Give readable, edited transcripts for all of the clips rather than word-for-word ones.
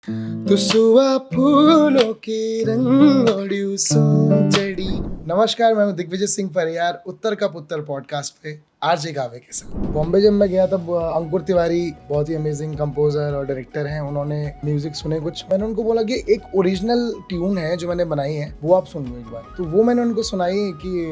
तो सुबह फूलों के रंगोड़ियों सो चढ़ी। नमस्कार, मैं हूं दिग्विजय सिंह परियार, उत्तर का पुत्र पॉडकास्ट पे आरजे गावे के साथ। बॉम्बे जब मैं गया तब अंकुर तिवारी बहुत ही अमेजिंग कंपोजर और डायरेक्टर हैं। उन्होंने म्यूजिक सुने कुछ, मैंने उनको बोला कि एक ओरिजिनल ट्यून है जो मैंने बनाई है, वो आप सुन लो एक बार। तो वो मैंने उनको सुनाई कि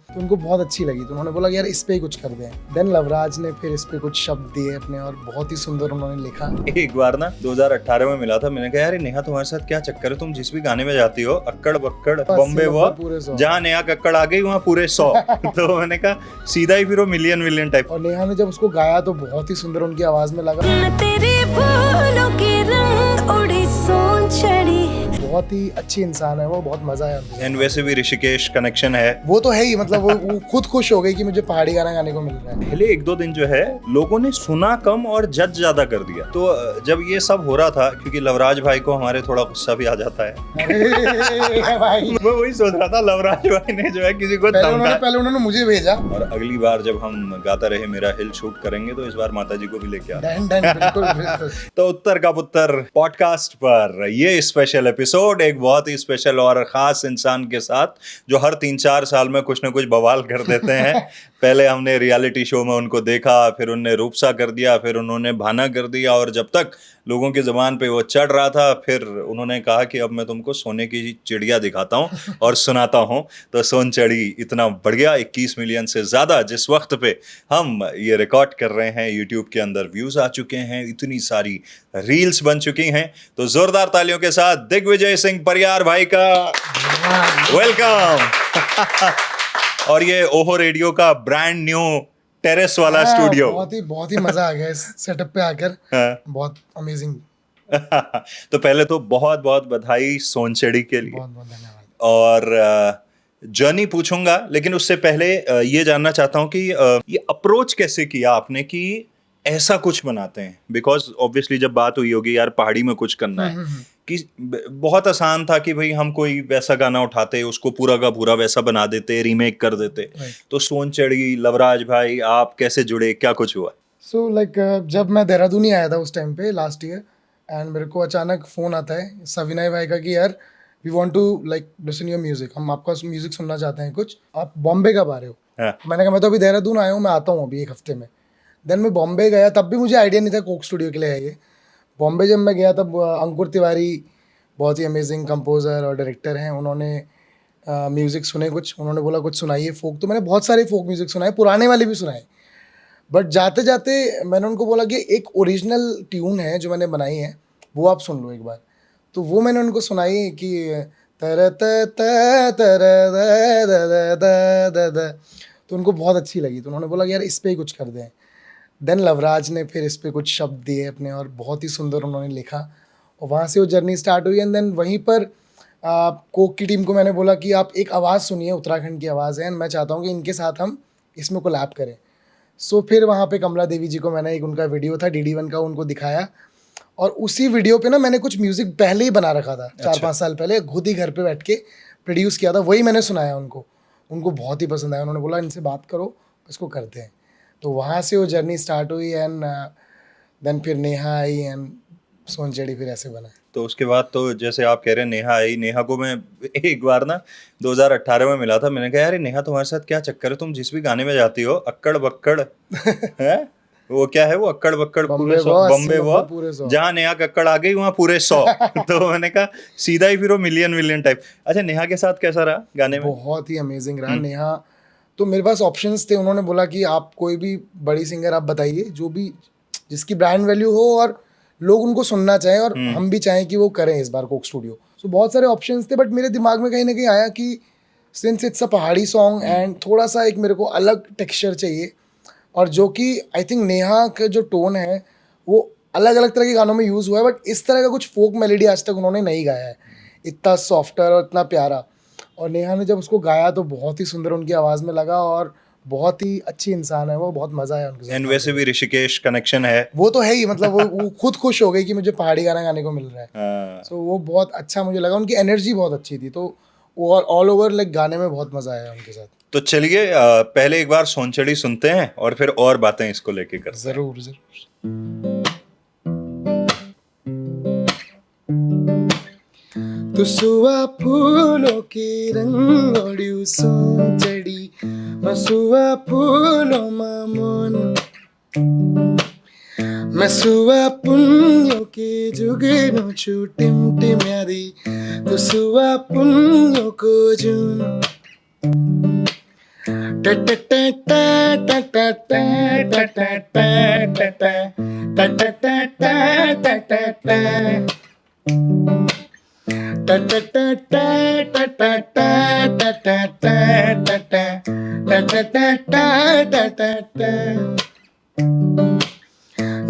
तो उनको बहुत अच्छी लगी। तो उन्होंने बोला यार इस पे ही कुछ कर दें। देन लवराज ने फिर इस पे कुछ शब्द दिए अपने और बहुत ही सुंदर उन्होंने लिखा। एक बार ना 2018 में मिला था, मैंने कहा यार नेहा तुम्हारे साथ क्या चक्कर है, तुम जिस भी गाने में जाती हो अक्कड़ बक्कड़ बॉम्बे वो जहाँ नेहा कक्कड़ आ गई वहाँ पूरे 100 तो मैंने कहा सीधा ही फिर वो मिलियन मिलियन टाइप। और नेहा ने जब उसको गाया तो बहुत ही सुंदर उनकी आवाज में लगा। बहुत ही अच्छी इंसान है वो, बहुत मजा आया। एंड वैसे भी ऋषिकेश कनेक्शन है, वो तो है ही। मतलब वो खुद खुश हो गई कि मुझे पहाड़ी गाना गाने को मिल रहा है। पहले एक दो दिन जो है लोगों ने सुना कम और जज ज्यादा कर दिया। तो जब ये सब हो रहा था, क्योंकि लवराज भाई को हमारे थोड़ा गुस्सा भी आ जाता है भाई मैं वही सोच रहा था, लवराज भाई ने जो है किसी को पहले उन्होंने मुझे भेजा। और अगली बार जब हम गाता रहे मेरा हिल शूट करेंगे तो इस बार माता जी को भी लेके बिल्कुल। तो उत्तर का पुत्र पॉडकास्ट पर ये स्पेशल एपिसोड एक बहुत ही स्पेशल और खास इंसान के साथ, जो हर 3-4 साल में कुछ न कुछ बवाल कर देते हैं। पहले हमने रियलिटी शो में उनको देखा, फिर उनने रूपसा कर दिया, फिर उन्होंने भाना कर दिया, और जब तक लोगों की ज़बान पे वो चढ़ रहा था फिर उन्होंने कहा कि अब मैं तुमको सोने की चिड़िया दिखाता हूँ और सुनाता हूँ। तो सोन चढ़ी इतना बढ़िया 21 मिलियन से ज़्यादा जिस वक्त पे हम ये रिकॉर्ड कर रहे हैं, यूट्यूब के अंदर व्यूज़ आ चुके हैं, इतनी सारी रील्स बन चुकी हैं। तो ज़ोरदार तालियों के साथ दिग्विजय सिंह परियार भाई का वेलकम। और ये ओहो रेडियो का ब्रांड न्यू टेरेस वाला स्टूडियो, बहुत ही मजा आ गया इस सेटअप पे आकर। बहुत अमेजिंग। तो पहले तो बहुत बहुत बधाई सोनचढ़ी के लिए। बहुत बहुत धन्यवाद। और जर्नी पूछूंगा, लेकिन उससे पहले ये जानना चाहता हूँ कि ये अप्रोच कैसे किया आपने कि ऐसा कुछ बनाते हैं। बिकॉज ऑब्वियसली जब बात हुई होगी यार पहाड़ी में कुछ करना है, कि बहुत आसान था कि भाई हम कोई वैसा गाना उठाते, उसको पूरा का पूरा वैसा बना देते, रीमेक कर देते। तो सोनचढ़ी, लवराज भाई, आप कैसे जुड़े, क्या कुछ हुआ? सो जब मैं देहरादून ही आया था उस टाइम पे लास्ट ईयर, एंड मेरे को अचानक फ़ोन आता है सविनय भाई का कि यार we want to listen your music, हम आपका म्यूजिक सुनना चाहते हैं कुछ, आप बॉम्बे कब आ रहे हो? मैंने कहा मैं तो अभी देहरादून आया हूँ, मैं आता हूँ अभी एक हफ्ते में। देन मैं बॉम्बे गया, तब भी मुझे आइडिया नहीं था कोक स्टूडियो के लिए है ये। बॉम्बे जब मैं गया तब अंकुर तिवारी बहुत ही अमेजिंग कंपोज़र और डायरेक्टर हैं। उन्होंने म्यूज़िक सुने कुछ, उन्होंने बोला कुछ सुनाइए फोक। तो मैंने बहुत सारे फोक म्यूज़िक सुनाए, पुराने वाले भी सुनाए। बट जाते जाते मैंने उनको बोला कि एक ओरिजिनल ट्यून है जो मैंने बनाई है, वो आप सुन लो एक बार। तो वो मैंने उनको सुनाई कि तर त तो उनको बहुत अच्छी लगी। तो उन्होंने बोला यार इस पे ही कुछ कर दें। देन लवराज ने फिर इस पे कुछ शब्द दिए अपने और बहुत ही सुंदर उन्होंने लिखा, और वहाँ से वो जर्नी स्टार्ट हुई। एंड देन वहीं पर कोक की टीम को मैंने बोला कि आप एक आवाज़ सुनिए, उत्तराखंड की आवाज़ है, एंड मैं चाहता हूँ कि इनके साथ हम इसमें कोलैब करें। सो फिर वहाँ पे कमला देवी जी को मैंने, एक उनका वीडियो था DD1 का, उनको दिखाया। और उसी वीडियो पे ना मैंने कुछ म्यूज़िक पहले ही बना रखा था, 4-5 साल पहले, खुद ही घर पे बैठ के प्रोड्यूस किया था, वही मैंने सुनाया उनको। उनको बहुत ही पसंद आया, उन्होंने बोला इनसे बात करो, इसको करते हैं। तो वहाँ से वो जर्नी स्टार्ट हुई। एंड देन फिर नेहा आई एंड सोनचढ़ी फिर ऐसे बना। तो उसके बाद तो जैसे आप कह रहे हैं नेहा आई, नेहा को मैं एक बार ना 2018 में मिला था, मैंने कहा यार नेहा तुम्हारे साथ क्या चक्कर है, तुम जिस भी गाने में जाती हो अक्कड़ बक्कड़ है, वो क्या है वो अक्कड़ बक्कड़ पूरे 100, बॉम्बे वो जहाँ नेहा कक्कड़ आ गई वहाँ पूरे 100 तो मैंने कहा सीधा ही फिर वो मिलियन मिलियन टाइप। अच्छा, नेहा के साथ कैसा रहा गाने में? बहुत ही अमेजिंग रहा। नेहा, तो मेरे पास ऑप्शंस थे, उन्होंने बोला कि आप कोई भी बड़ी सिंगर आप बताइए जो भी, जिसकी ब्रांड वैल्यू हो और लोग उनको सुनना चाहें, और हम भी चाहें कि वो करें इस बार कोक स्टूडियो। सो बहुत सारे ऑप्शंस थे, बट मेरे दिमाग में कहीं ना कहीं आया कि सिंस इट्स अ पहाड़ी सॉन्ग एंड थोड़ा सा एक मेरे को अलग टेक्सचर चाहिए, और जो कि आई थिंक नेहा का जो टोन है वो अलग अलग तरह के गानों में यूज़ हुआ है, बट इस तरह का कुछ फोक मेलोडी आज तक उन्होंने नहीं गाया है, इतना सॉफ्टर और इतना प्यारा। और नेहा ने जब उसको गाया तो बहुत ही सुंदर उनकी आवाज़ में लगा, और बहुत ही अच्छी इंसान है वो, बहुत मज़ा आया उनके साथ। एंड वैसे भी ऋषिकेश कनेक्शन है, वो तो है ही। मतलब वो खुद खुश हो गई कि मुझे पहाड़ी गाना गाने को मिल रहा है। सो वो बहुत अच्छा मुझे लगा, उनकी एनर्जी बहुत अच्छी थी। तो वो ऑल ओवर गाने में बहुत मज़ा आया उनके साथ। तो चलिए पहले एक बार सोनचड़ी सुनते हैं और फिर और बातें इसको लेके करते हैं। जरूर जरूर। तुसुआ फूलों की रंगोड़ियों सोनचड़ी मसुआ फूलों मामोन मसुआ पुण्यों की जुगनों छूटिम टिम्यादी तुसुआ पुण्यों को जून टा टा टा टा टा टा टा टा टा टा टा टा टा टा टा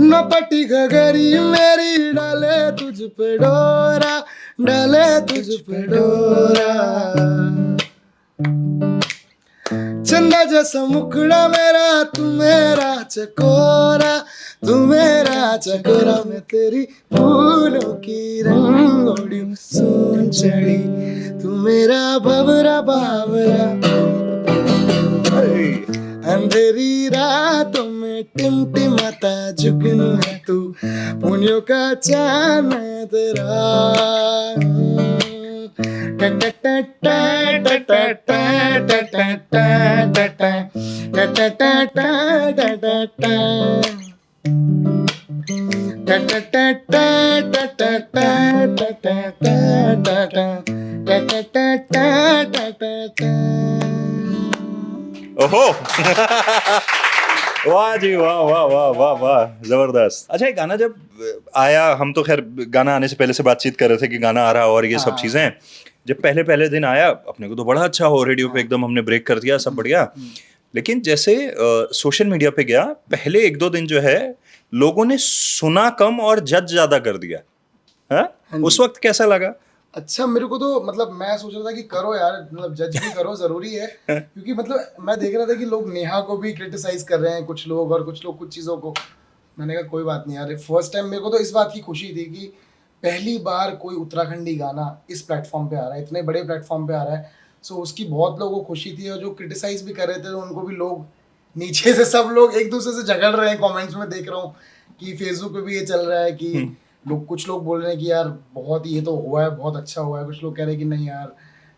नपटी घगरी मेरी डाले तुझ पे डोरा डाले तुझ पे डोरा चंदा जैसा मुखड़ा मेरा तू मेरा चकोरा तू मेरा चकोरा मैं तेरी फूलों की रंगोड़ी सोनचड़ी तू मेरा भवरा बावरा अंधेरी रातों में टिमटिमाता जुगनू है तू पुण्यों का चांद है तेरा ओहो वाह जी वाह वाह वाह वाह वाह जबरदस्त। अच्छा ये गाना जब आया, हम तो खैर गाना आने से पहले से बातचीत कर रहे थे कि गाना आ रहा और ये सब चीजें, जब पहले दिन आया अपने को तो बड़ा अच्छा हो, रेडियो पे एकदम हमने ब्रेक कर दिया, सब बढ़िया। लेकिन जैसे सोशल मीडिया पे गया, पहले 1-2 दिन जो है लोगों ने सुना कम और जज ज्यादा कर दिया है? उस वक्त कैसा लगा? अच्छा, मेरे को तो मतलब मैं सोच रहा था कि करो यार, मतलब जज भी करो, जरूरी है। क्योंकि मतलब मैं देख रहा था कि लोग नेहा को भी क्रिटिसाइज कर रहे हैं कुछ लोग, और कुछ लोग कुछ चीज़ों को। मैंने कहा कोई बात नहीं यार, फर्स्ट टाइम मेरे को तो इस बात की खुशी थी कि पहली बार कोई उत्तराखंडी गाना इस प्लेटफॉर्म पे आ रहा है, इतने बड़े प्लेटफॉर्म पे आ रहा है। सो उसकी बहुत लोगों को खुशी थी, और जो क्रिटिसाइज भी कर रहे थे उनको भी लोग नीचे से सब लोग एक दूसरे से झगड़ रहे हैं कमेंट्स में। देख रहा हूँ कि फेसबुक पे भी ये चल रहा है कि कुछ लोग बोल रहे हैं कि यार बहुत ये तो हुआ है, बहुत अच्छा हुआ है। कुछ लोग कह रहे हैं कि नहीं यार,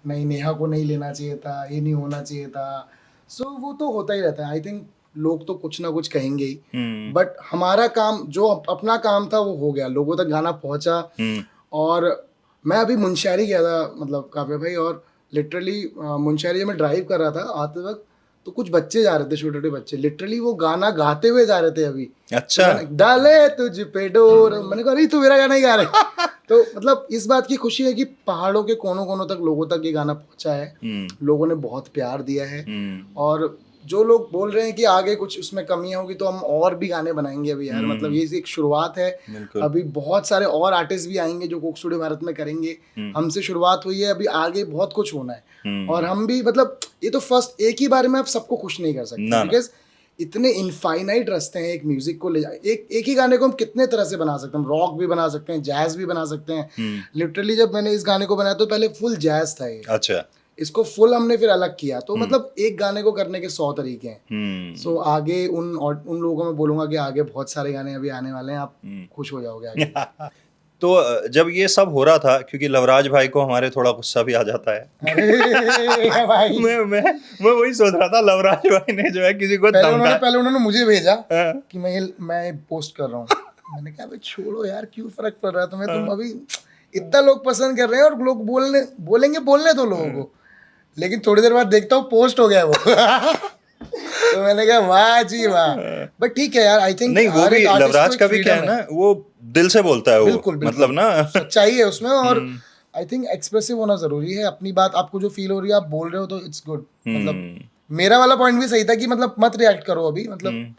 नहीं, नेहा को नहीं लेना चाहिए था, ये नहीं होना चाहिए था। सो वो तो होता ही रहता है। आई थिंक लोग तो कुछ ना कुछ कहेंगे ही, बट हमारा काम, जो अपना काम था वो हो गया, लोगों तक गाना पहुंचा। और मैं अभी मुनस्यारी गया था, मतलब काव्या भाई, और लिटरली मुनस्यारी जब मैं ड्राइव कर रहा था आते वक्त, तो कुछ बच्चे जा रहे थे, छोटे छोटे बच्चे, लिटरली वो गाना गाते हुए जा रहे थे अभी। अच्छा, तो डाले तुझ पे डोर, मैंने कहा नहीं तू मेरा गाना ही गा रहे। तो मतलब इस बात की खुशी है कि पहाड़ों के कोनों कोनों तक लोगों तक ये गाना पहुंचा है, लोगों ने बहुत प्यार दिया है। और जो लोग बोल रहे हैं कि आगे कुछ उसमें कमियां होगी, तो हम और भी गाने बनाएंगे अभी यार। मतलब ये एक शुरुआत है, अभी बहुत सारे और आर्टिस्ट भी आएंगे जो कोक स्टूडियो भारत में करेंगे। हमसे शुरुआत हुई है, अभी आगे बहुत कुछ होना है। और हम भी, मतलब ये तो फर्स्ट, एक ही बार में आप सबको खुश नहीं कर सकते, बिकॉज इतने इनफाइनाइट रास्ते हैं एक म्यूजिक को ले जाए। एक ही गाने को हम कितने तरह से बना सकते हैं, हम रॉक भी बना सकते हैं, जैज भी बना सकते हैं। लिटरली जब मैंने इस गाने को बनाया तो पहले फुल जैज था ये। अच्छा, इसको फुल हमने फिर अलग किया। तो मतलब एक गाने को करने के 100 तरीके हैं। सो आगे उन लोगों को मैं बोलूंगा कि आगे बहुत सारे गाने अभी आने वाले हैं, आप खुश हो जाओगे आगे। तो जब ये सब हो रहा था, क्योंकि लवराज भाई को हमारे थोड़ा गुस्सा भी आ जाता है। अरे भाई, मैं वही सोच रहा था, लवराज भाई ने जो है किसी को पहले उन्होंने मुझे भेजा कि मैं पोस्ट कर रहा हूँ। मैंने कहा भाई छोड़ो यार, क्यों फर्क पड़ रहा है तुम्हें, तुम अभी इतना लोग पसंद कर रहे हैं, और लोग बोलने दो लोगों को। लेकिन थोड़ी देर बाद देखता हूँ पोस्ट हो गया वो। तो मैंने कहा वाह जी वाह। बट ठीक है यार, आई थिंक नहीं, वो भी लवराज का भी क्या है ना, वो दिल से बोलता है वो, बिल्कुल, मतलब ना सच्चाई है उसमें। और आई थिंक एक्सप्रेसिव होना जरूरी है। अपनी बात आपको जो फील हो रही है, आप बोल रहे हो तो इट्स गुड। मतलब मेरा वाला पॉइंट भी सही था कि मतलब मत रिएक्ट करो अभी, मतलब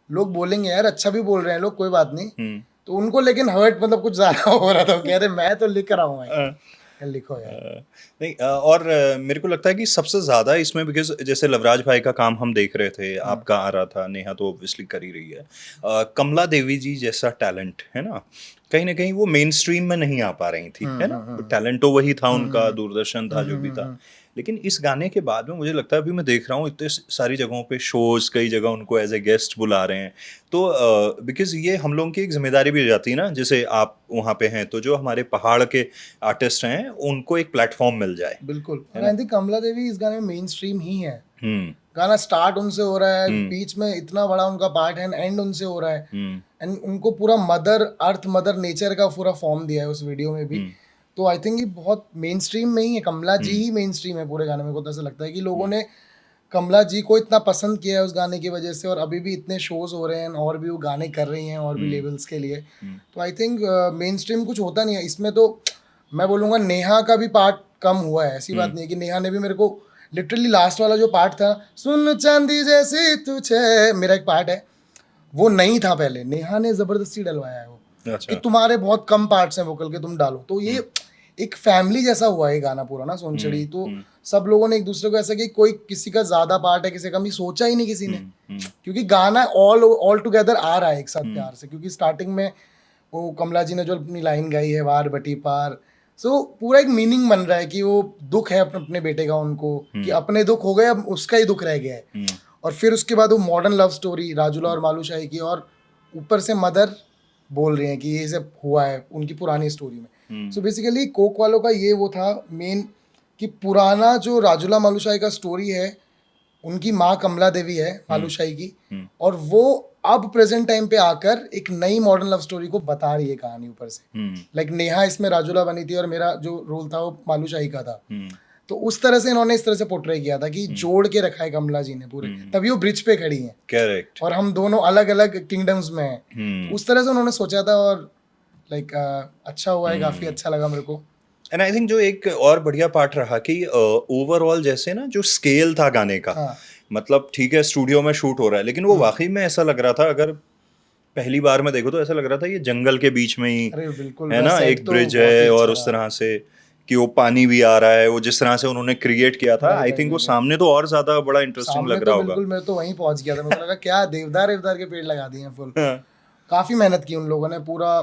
लोग बोलेंगे यार, अच्छा भी बोल रहे हैं लोग, कोई बात नहीं। तो उनको लेकिन हर्ट मतलब कुछ ज्यादा हो रहा था, कह रहे मैं तो लिख रहा हूँ, लिखो यार। नहीं, और मेरे को लगता है कि सबसे ज्यादा इसमें, बिकॉज जैसे लवराज भाई का काम हम देख रहे थे, आपका आ रहा था, नेहा तो ऑब्वियसली कर ही रही है, कमला देवी जी जैसा टैलेंट है ना, कहीं ना कहीं वो मेन स्ट्रीम में नहीं आ पा रही थी, है ना। टैलेंट तो वही था उनका, दूरदर्शन था, जो भी था। लेकिन इस गाने के बाद में मुझे लगता है, अभी मैं देख रहा हूँ इतने सारी जगहों पे शोज, कई जगह उनको एज ए गेस्ट बुला रहे हैं, तो बिकॉज ये हम लोगों की एक जिम्मेदारी भी हो जाती है ना, जैसे आप वहाँ पे हैं तो जो हमारे पहाड़ के आर्टिस्ट हैं उनको एक प्लेटफॉर्म मिल जाए। बिल्कुल। आई थिंक कमला देवी इस गाने में मेन स्ट्रीम ही है। हम्म गाना स्टार्ट उनसे हो रहा है, बीच में इतना बड़ा उनका पार्ट है, एंड उनसे हो रहा है, एंड उनको पूरा मदर अर्थ, मदर नेचर का पूरा फॉर्म दिया है उस वीडियो में भी। तो आई थिंक ये बहुत मेन स्ट्रीम में ही है, कमला जी ही मेन स्ट्रीम है पूरे गाने में। को तो ऐसा लगता है कि लोगों ने कमला जी को इतना पसंद किया है उस गाने की वजह से, और अभी भी इतने शोज हो रहे हैं और भी वो गाने कर रही हैं और भी लेवल्स के लिए। तो आई थिंक मेन स्ट्रीम कुछ होता नहीं है इसमें। तो मैं बोलूँगा नेहा का भी पार्ट कम हुआ है, ऐसी बात नहीं है कि नेहा ने भी मेरे को लिटरली लास्ट वाला जो पार्ट था, सुन चांदी जैसी तुझे, मेरा एक पार्ट है वो नहीं था पहले, नेहा ने जबरदस्ती डलवाया है वो, अच्छा। कि तुम्हारे बहुत कम पार्ट्स हैं वोकल के, तुम डालो। तो ये एक फैमिली जैसा हुआ है गाना पूरा ना सोनचड़ी। तो सब लोगों ने एक दूसरे को ऐसा कि कोई किसी का ज्यादा पार्ट है, किसी का कम, ये सोचा ही नहीं किसी ने, क्योंकि गाना ऑल टुगेदर आ रहा है एक साथ प्यार से। क्योंकि स्टार्टिंग में वो कमला जी ने जो अपनी लाइन गाई है, वार बटी पार, सो पूरा एक मीनिंग बन रहा है कि वो दुख है अपने बेटे का उनको, कि अपने दुख हो गए, अब उसका ही दुख रह गया है। और फिर उसके बाद वो मॉडर्न लव स्टोरी राजूला और मालूशाही की, और ऊपर से मदर बोल रही हैं कि ये सब हुआ है उनकी पुरानी स्टोरी में। सो बेसिकली कोक वालों का ये वो था मेन, कि पुराना जो राजूला मालूशाही का स्टोरी है, उनकी माँ कमला देवी है मालूशाही की, और वो अब प्रेजेंट टाइम पे आकर एक नई मॉडर्न लव स्टोरी को बता रही है कहानी ऊपर से। लाइक नेहा इसमें राजूला बनी थी और मेरा जो रोल था वो मालूशाही का था। तो उस तरह से इन्होंने इस तरह से पोर्ट्रे किया था कि जोड़ के रखा है कमला जी ने पूरे, तभी वो ब्रिज पे खड़ी हैं। करेक्ट। और हम दोनों अलग अलग किंगडम्स में हैं। उस तरह से उन्होंने सोचा था, और लाइक अच्छा हुआ है, काफी अच्छा लगा मेरे को। एंड आई थिंक जो एक और बढ़िया पार्ट रहा कि ओवरऑल जैसे ना जो स्केल था गाने का, हाँ। मतलब ठीक है स्टूडियो में शूट हो रहा है, लेकिन वो वाकई में ऐसा लग रहा था, अगर पहली बार में देखो तो ऐसा लग रहा था ये जंगल के बीच में ही अरे बिल्कुल है ना, वैसे एक तो ब्रिज बहुत ही है, अच्छा और उस तरह से कि वो पानी भी आ रहा है, वो जिस तरह से उन्होंने क्रिएट किया था, आई थिंक वो सामने तो और ज्यादा बड़ा इंटरेस्टिंग सामने लग तो रहा होगा। बिल्कुल, मैं तो वहीं पहुंच गया था, मुझे लगा क्या देवदार वेवदार के पेड़ लगा दिए हैं फुल। हाँ। काफी मेहनत की उन लोगों ने, पूरा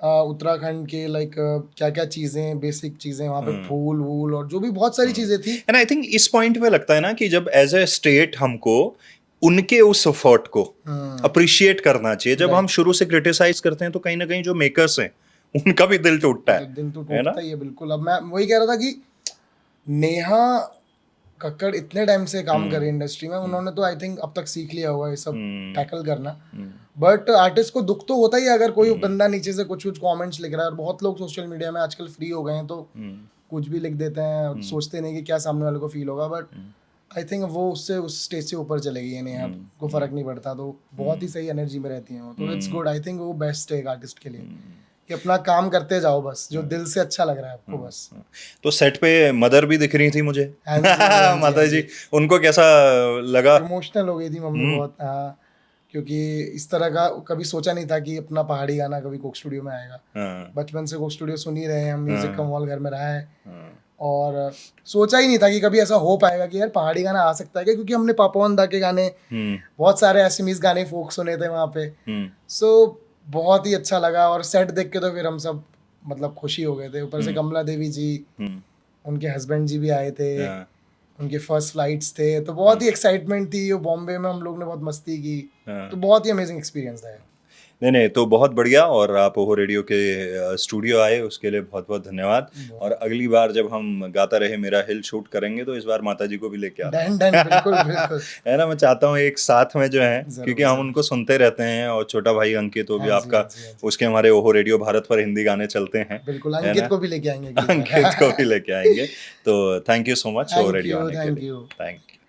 उत्तराखंड के लाइक क्या क्या चीजें, बेसिक चीजें वहाँ पे, फूल वूल और जो भी बहुत सारी चीजें थी। एंड आई थिंक इस पॉइंट पे लगता है ना कि जब एज ए स्टेट हमको उनके उस एफर्ट को अप्रिशिएट करना चाहिए। जब हम शुरू से क्रिटिसाइज करते हैं तो कहीं ना कहीं जो मेकर्स हैं उनका भी दिल टूटता है, दिल तो टूटता ही है बिल्कुल। अब मैं वही कह रहा था कि नेहा कक्कड़ इतने टाइम से काम कर रही है इंडस्ट्री में, उन्होंने तो आई थिंक अब तक सीख लिया हुआ है ये सब टैकल करना। बट आर्टिस्ट को दुख तो होता ही है अगर कोई बंदा नीचे से कुछ कुछ कमेंट्स लिख रहा है, और बहुत लोग सोशल मीडिया में आजकल फ्री हो गए हैं तो कुछ भी लिख देते हैं, सोचते नहीं कि क्या सामने वाले को फील होगा। बट आई थिंक वो उससे उस स्टेज से ऊपर चले गई है नेहा, को फर्क नहीं पड़ता, तो बहुत ही सही एनर्जी में रहती हैं वो, तो इट्स गुड। आई थिंक वो बेस्ट है एक आर्टिस्ट के लिए, कि अपना काम करते जाओ बस, जो दिल से अच्छा लग रहा है आपको बस। तो सेट पे मदर भी दिख रही थी मुझे, हाँ जी, हाँ जी, माता जी, उनको कैसा लगा? इमोशनल हो गई थी मम्मी बहुत, हाँ, क्योंकि इस तरह का कभी सोचा नहीं था कि अपना पहाड़ी गाना कभी कोक स्टूडियो में आएगा। बचपन से कोक स्टूडियो सुन ही रहे हैं हम, म्यूजिक का माहौल घर में रहा है, और सोचा ही नहीं था कि कभी ऐसा हो पाएगा कि यार पहाड़ी गाना आ सकता है क्या, क्योंकि हमने पापवन दा के गाने, बहुत सारे एसएमईज गाने फोक सुने थे वहाँ पे। सो बहुत ही अच्छा लगा, और सेट देख के तो फिर हम सब मतलब खुशी हो गए थे। ऊपर से कमला देवी जी, उनके हस्बैंड जी भी आए थे, उनके फर्स्ट फ्लाइट्स थे, तो बहुत ही एक्साइटमेंट थी। वो बॉम्बे में हम लोग ने बहुत मस्ती की, तो बहुत ही अमेजिंग एक्सपीरियंस था। नहीं, तो बहुत बढ़िया, और आप ओहो रेडियो के स्टूडियो आए उसके लिए बहुत बहुत धन्यवाद। और अगली बार जब हम गाता रहे मेरा हिल शूट करेंगे तो इस बार माता जी को भी लेके आना। डन बिल्कुल बिल्कुल है ना, मैं चाहता हूँ एक साथ में जो है, क्योंकि हम उनको सुनते रहते हैं, और छोटा भाई अंकित वो भी आपका, उसके हमारे ओहो रेडियो भारत पर हिंदी गाने चलते हैं। बिल्कुल, अंकित को भी लेके आएंगे, अंकित को भी लेके आएंगे। तो थैंक यू सो मच ओहो रेडियो आने के लिए। Thank you.